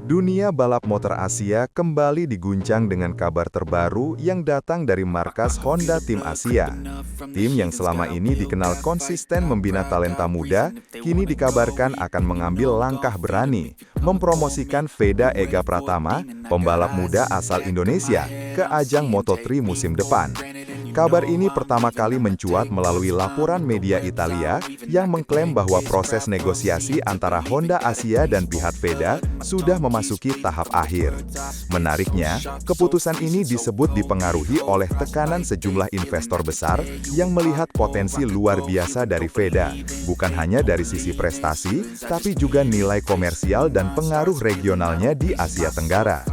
Dunia balap motor Asia kembali diguncang dengan kabar terbaru yang datang dari markas Honda Tim Asia. Tim yang selama ini dikenal konsisten membina talenta muda, kini dikabarkan akan mengambil langkah berani, mempromosikan Veda Ega Pratama, pembalap muda asal Indonesia, ke ajang Moto3 musim depan. Kabar ini pertama kali mencuat melalui laporan media Italia yang mengklaim bahwa proses negosiasi antara Honda Asia dan pihak Veda sudah memasuki tahap akhir. Menariknya, keputusan ini disebut dipengaruhi oleh tekanan sejumlah investor besar yang melihat potensi luar biasa dari Veda, bukan hanya dari sisi prestasi, tapi juga nilai komersial dan pengaruh regionalnya di Asia Tenggara.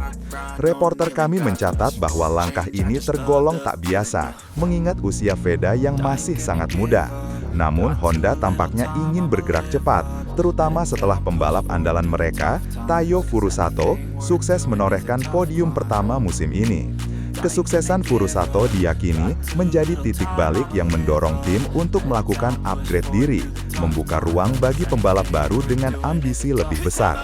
Reporter kami mencatat bahwa langkah ini tergolong tak biasa, mengingat usia Veda yang masih sangat muda. Namun Honda tampaknya ingin bergerak cepat, terutama setelah pembalap andalan mereka, Taiyo Furusato, sukses menorehkan podium pertama musim ini. Kesuksesan Furusato diyakini menjadi titik balik yang mendorong tim untuk melakukan upgrade diri, membuka ruang bagi pembalap baru dengan ambisi lebih besar.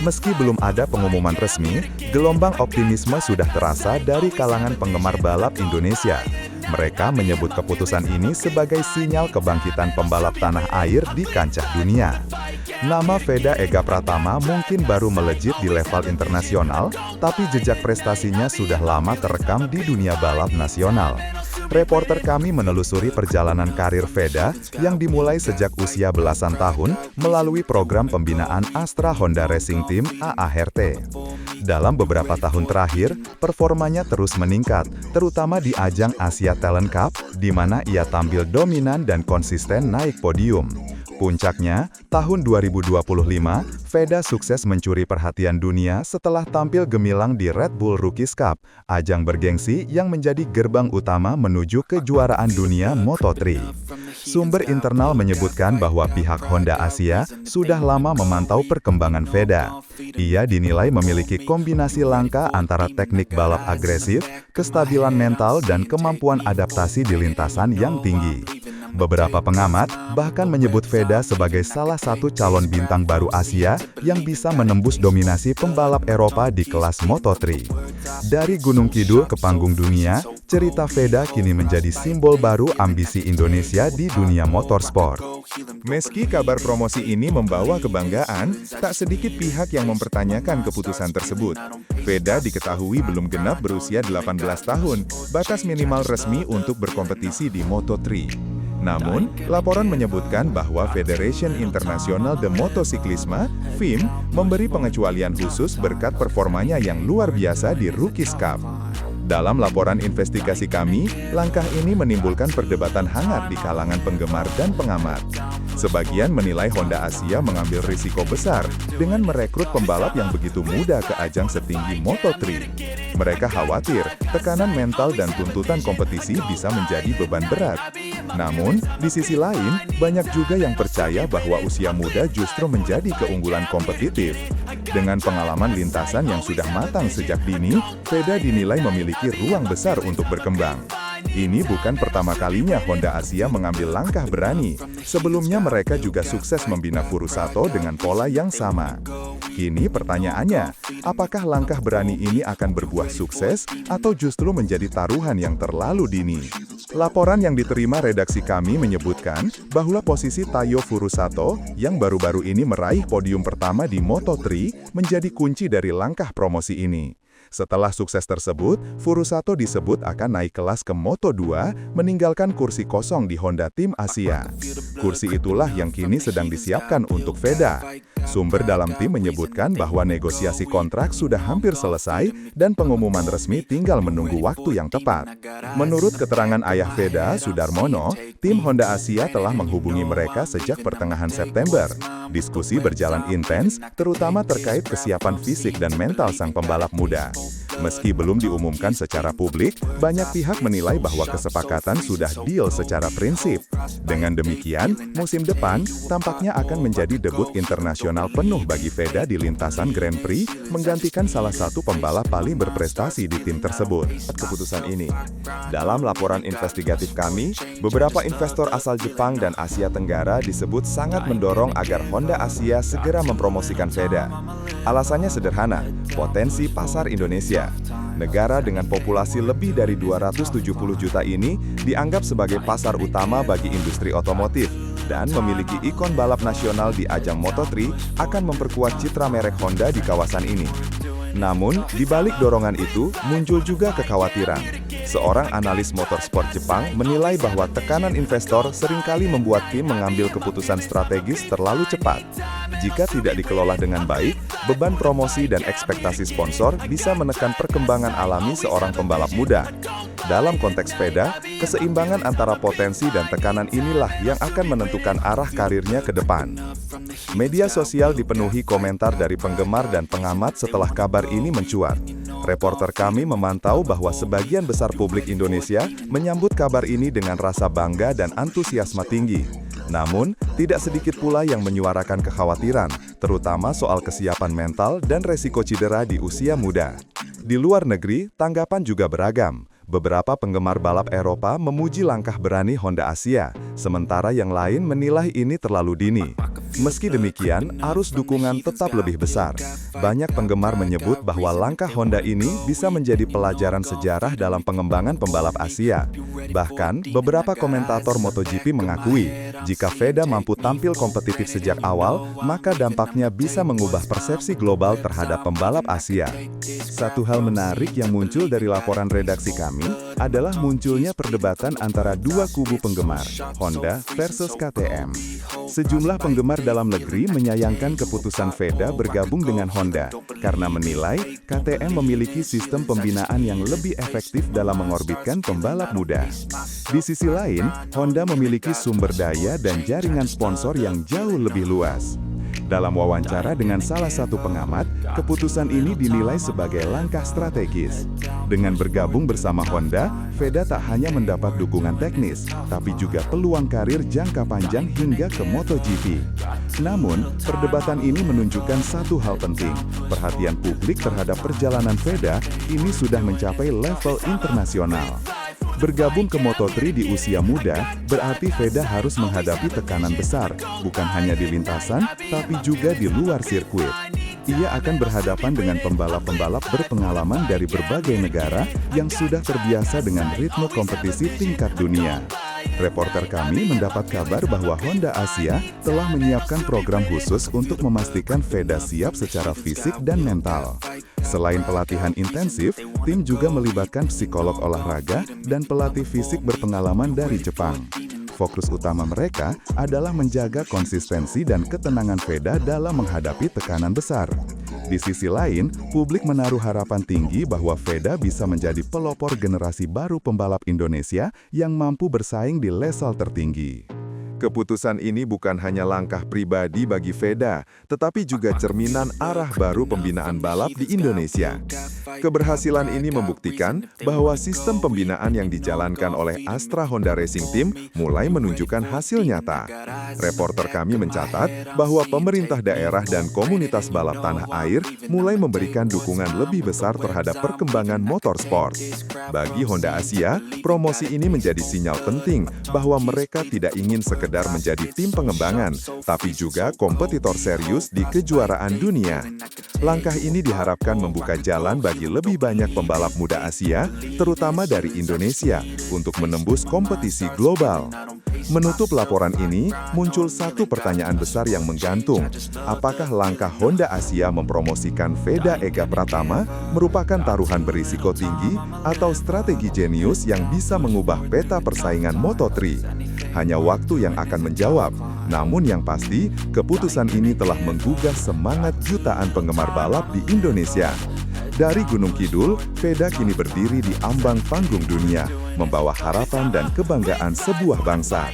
Meski belum ada pengumuman resmi, gelombang optimisme sudah terasa dari kalangan penggemar balap Indonesia. Mereka menyebut keputusan ini sebagai sinyal kebangkitan pembalap tanah air di kancah dunia. Nama Veda Ega Pratama mungkin baru melejit di level internasional, tapi jejak prestasinya sudah lama terekam di dunia balap nasional. Reporter kami menelusuri perjalanan karir Veda yang dimulai sejak usia belasan tahun melalui program pembinaan Astra Honda Racing Team (AHRT). Dalam beberapa tahun terakhir, performanya terus meningkat, terutama di ajang Asia Talent Cup, di mana ia tampil dominan dan konsisten naik podium. Puncaknya, tahun 2025, Veda sukses mencuri perhatian dunia setelah tampil gemilang di Red Bull Rookies Cup, ajang bergengsi yang menjadi gerbang utama menuju kejuaraan dunia Moto3. Sumber internal menyebutkan bahwa pihak Honda Asia sudah lama memantau perkembangan Veda. Ia dinilai memiliki kombinasi langka antara teknik balap agresif, kestabilan mental, dan kemampuan adaptasi di lintasan yang tinggi. Beberapa pengamat bahkan menyebut Veda sebagai salah satu calon bintang baru Asia yang bisa menembus dominasi pembalap Eropa di kelas Moto3. Dari Gunung Kidul ke panggung dunia, cerita Veda kini menjadi simbol baru ambisi Indonesia di dunia motorsport. Meski kabar promosi ini membawa kebanggaan, tak sedikit pihak yang mempertanyakan keputusan tersebut. Veda diketahui belum genap berusia 18 tahun, batas minimal resmi untuk berkompetisi di Moto3. Namun, laporan menyebutkan bahwa Federation International de Motociclisme (FIM) memberi pengecualian khusus berkat performanya yang luar biasa di Rookies Cup. Dalam laporan investigasi kami, langkah ini menimbulkan perdebatan hangat di kalangan penggemar dan pengamat. Sebagian menilai Honda Asia mengambil risiko besar dengan merekrut pembalap yang begitu muda ke ajang setinggi Moto3. Mereka khawatir tekanan mental dan tuntutan kompetisi bisa menjadi beban berat. Namun, di sisi lain, banyak juga yang percaya bahwa usia muda justru menjadi keunggulan kompetitif. Dengan pengalaman lintasan yang sudah matang sejak dini, Veda dinilai memiliki ruang besar untuk berkembang. Ini bukan pertama kalinya Honda Asia mengambil langkah berani. Sebelumnya mereka juga sukses membina Furusato dengan pola yang sama. Kini pertanyaannya, apakah langkah berani ini akan berbuah sukses atau justru menjadi taruhan yang terlalu dini? Laporan yang diterima redaksi kami menyebutkan bahwa posisi Taiyo Furusato yang baru-baru ini meraih podium pertama di Moto3 menjadi kunci dari langkah promosi ini. Setelah sukses tersebut, Furusato disebut akan naik kelas ke Moto2, meninggalkan kursi kosong di Honda Tim Asia. Kursi itulah yang kini sedang disiapkan untuk Veda. Sumber dalam tim menyebutkan bahwa negosiasi kontrak sudah hampir selesai dan pengumuman resmi tinggal menunggu waktu yang tepat. Menurut keterangan ayah Veda, Sudarmono, tim Honda Asia telah menghubungi mereka sejak pertengahan September. Diskusi berjalan intens, terutama terkait kesiapan fisik dan mental sang pembalap muda. Meski belum diumumkan secara publik, banyak pihak menilai bahwa kesepakatan sudah deal secara prinsip. Dengan demikian, musim depan tampaknya akan menjadi debut internasional penuh bagi Veda di lintasan Grand Prix, menggantikan salah satu pembalap paling berprestasi di tim tersebut. Keputusan ini, dalam laporan investigatif kami, beberapa investor asal Jepang dan Asia Tenggara disebut sangat mendorong agar Honda Asia segera mempromosikan Veda. Alasannya sederhana, potensi pasar Indonesia. Negara dengan populasi lebih dari 270 juta ini dianggap sebagai pasar utama bagi industri otomotif, dan memiliki ikon balap nasional di ajang Moto3 akan memperkuat citra merek Honda di kawasan ini. Namun, di balik dorongan itu, muncul juga kekhawatiran. Seorang analis motorsport Jepang menilai bahwa tekanan investor seringkali membuat tim mengambil keputusan strategis terlalu cepat. Jika tidak dikelola dengan baik, beban promosi dan ekspektasi sponsor bisa menekan perkembangan alami seorang pembalap muda. Dalam konteks sepeda, keseimbangan antara potensi dan tekanan inilah yang akan menentukan arah karirnya ke depan. Media sosial dipenuhi komentar dari penggemar dan pengamat setelah kabar ini mencuat. Reporter kami memantau bahwa sebagian besar publik Indonesia menyambut kabar ini dengan rasa bangga dan antusiasme tinggi. Namun, tidak sedikit pula yang menyuarakan kekhawatiran, terutama soal kesiapan mental dan resiko cedera di usia muda. Di luar negeri, tanggapan juga beragam. Beberapa penggemar balap Eropa memuji langkah berani Honda Asia, sementara yang lain menilai ini terlalu dini. Meski demikian, arus dukungan tetap lebih besar. Banyak penggemar menyebut bahwa langkah Honda ini bisa menjadi pelajaran sejarah dalam pengembangan pembalap Asia. Bahkan, beberapa komentator MotoGP mengakui, jika Veda mampu tampil kompetitif sejak awal, maka dampaknya bisa mengubah persepsi global terhadap pembalap Asia. Satu hal menarik yang muncul dari laporan redaksi kami adalah munculnya perdebatan antara dua kubu penggemar, Honda versus KTM. Sejumlah penggemar dalam negeri menyayangkan keputusan Veda bergabung dengan Honda karena menilai KTM memiliki sistem pembinaan yang lebih efektif dalam mengorbitkan pembalap muda. Di sisi lain, Honda memiliki sumber daya dan jaringan sponsor yang jauh lebih luas. Dalam wawancara dengan salah satu pengamat, keputusan ini dinilai sebagai langkah strategis. Dengan bergabung bersama Honda, Veda tak hanya mendapat dukungan teknis, tapi juga peluang karir jangka panjang hingga ke MotoGP. Namun, perdebatan ini menunjukkan satu hal penting. Perhatian publik terhadap perjalanan Veda ini sudah mencapai level internasional. Bergabung ke Moto3 di usia muda, berarti Veda harus menghadapi tekanan besar, bukan hanya di lintasan, tapi juga di luar sirkuit. Ia akan berhadapan dengan pembalap-pembalap berpengalaman dari berbagai negara yang sudah terbiasa dengan ritme kompetisi tingkat dunia. Reporter kami mendapat kabar bahwa Honda Asia telah menyiapkan program khusus untuk memastikan Veda siap secara fisik dan mental. Selain pelatihan intensif, tim juga melibatkan psikolog olahraga dan pelatih fisik berpengalaman dari Jepang. Fokus utama mereka adalah menjaga konsistensi dan ketenangan Veda dalam menghadapi tekanan besar. Di sisi lain, publik menaruh harapan tinggi bahwa Veda bisa menjadi pelopor generasi baru pembalap Indonesia yang mampu bersaing di level tertinggi. Keputusan ini bukan hanya langkah pribadi bagi Veda, tetapi juga cerminan arah baru pembinaan balap di Indonesia. Keberhasilan ini membuktikan bahwa sistem pembinaan yang dijalankan oleh Astra Honda Racing Team mulai menunjukkan hasil nyata. Reporter kami mencatat bahwa pemerintah daerah dan komunitas balap tanah air mulai memberikan dukungan lebih besar terhadap perkembangan motorsport. Bagi Honda Asia, promosi ini menjadi sinyal penting bahwa mereka tidak ingin sekedar menjadi tim pengembangan, tapi juga kompetitor serius di kejuaraan dunia. Langkah ini diharapkan membuka jalan bagi lebih banyak pembalap muda Asia, terutama dari Indonesia, untuk menembus kompetisi global. Menutup laporan ini, muncul satu pertanyaan besar yang menggantung. Apakah langkah Honda Asia mempromosikan Veda Ega Pratama merupakan taruhan berisiko tinggi atau strategi jenius yang bisa mengubah peta persaingan Moto3? Hanya waktu yang akan menjawab. Namun yang pasti, keputusan ini telah menggugah semangat jutaan penggemar balap di Indonesia. Dari Gunung Kidul, Veda kini berdiri di ambang panggung dunia. membawa harapan dan kebanggaan sebuah bangsa.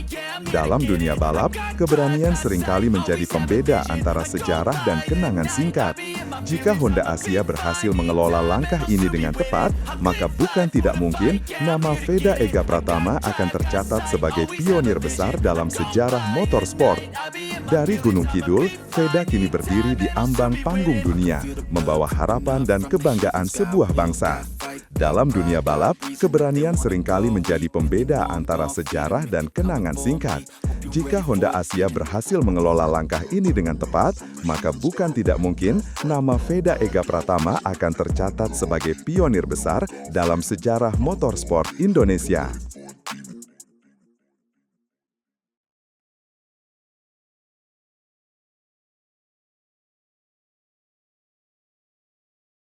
Dalam dunia balap, keberanian seringkali menjadi pembeda antara sejarah dan kenangan singkat. Jika Honda Asia berhasil mengelola langkah ini dengan tepat, maka bukan tidak mungkin nama Veda Ega Pratama akan tercatat sebagai pionir besar dalam sejarah motorsport. Dari Gunung Kidul, Veda kini berdiri di ambang panggung dunia, membawa harapan dan kebanggaan sebuah bangsa. Dalam dunia balap, keberanian seringkali menjadi pembeda antara sejarah dan kenangan singkat. Jika Honda Asia berhasil mengelola langkah ini dengan tepat, maka bukan tidak mungkin nama Veda Ega Pratama akan tercatat sebagai pionir besar dalam sejarah motorsport Indonesia.